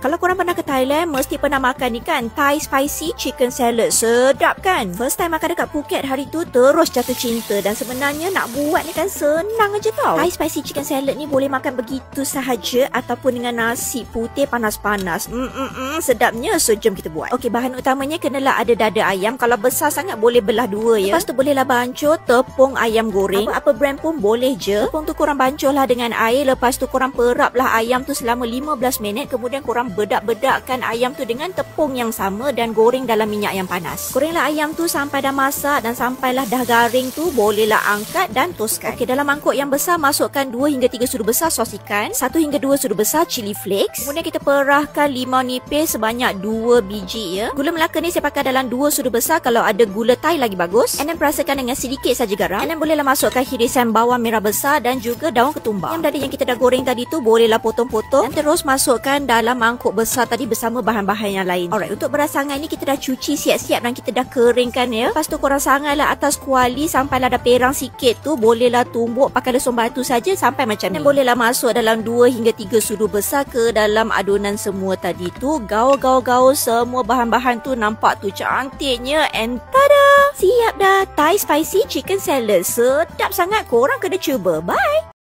Kalau korang pernah ke Thailand, mesti pernah makan ni kan, Thai spicy chicken salad. Sedap kan? First time makan dekat Phuket hari tu terus jatuh cinta. Dan sebenarnya nak buat ni kan senang aja tau. Thai spicy chicken salad ni boleh makan begitu sahaja ataupun dengan nasi putih panas-panas. Sedapnya. So jom kita buat. Okey, bahan utamanya kenalah ada dada ayam. Kalau besar sangat boleh belah dua ya. Lepas tu bolehlah bancur tepung ayam goreng. Apa brand pun boleh je. Tepung tu korang bancurlah dengan air. Lepas tu korang peraplah ayam tu selama 15 minit. Kemudian korang bedak-bedakkan ayam tu dengan tepung yang sama dan goreng dalam minyak yang panas. Gorenglah ayam tu sampai dah masak dan sampailah dah garing tu, bolehlah angkat dan toskan. Okey, dalam mangkuk yang besar masukkan 2 hingga 3 sudu besar sos ikan, 1 hingga 2 sudu besar chili flakes. Kemudian kita perahkan limau nipis sebanyak 2 biji ya. Gula Melaka ni saya pakai dalam 2 sudu besar. Kalau ada gula Thai lagi bagus. And then perasakan dengan sedikit saja garam. And then bolehlah masukkan hirisan bawang merah besar dan juga daun ketumbar. Yang tadi yang kita dah goreng tadi tu bolehlah potong-potong dan terus masukkan dalam mangkuk besar tadi bersama bahan-bahan yang lain. Alright, untuk beras sangai ni kita dah cuci siap-siap dan kita dah keringkan ya. Lepas tu korang sangailah atas kuali sampailah dah perang sikit tu. Bolehlah tumbuk pakai lesung batu saja sampai macam ni. Dan bolehlah masuk dalam 2 hingga 3 sudu besar ke dalam adunan semua tadi tu. Gaul-gaul-gaul semua bahan-bahan tu nampak tu cantiknya. And tada! Siap dah Thai spicy chicken salad. Sedap sangat, korang kena cuba. Bye!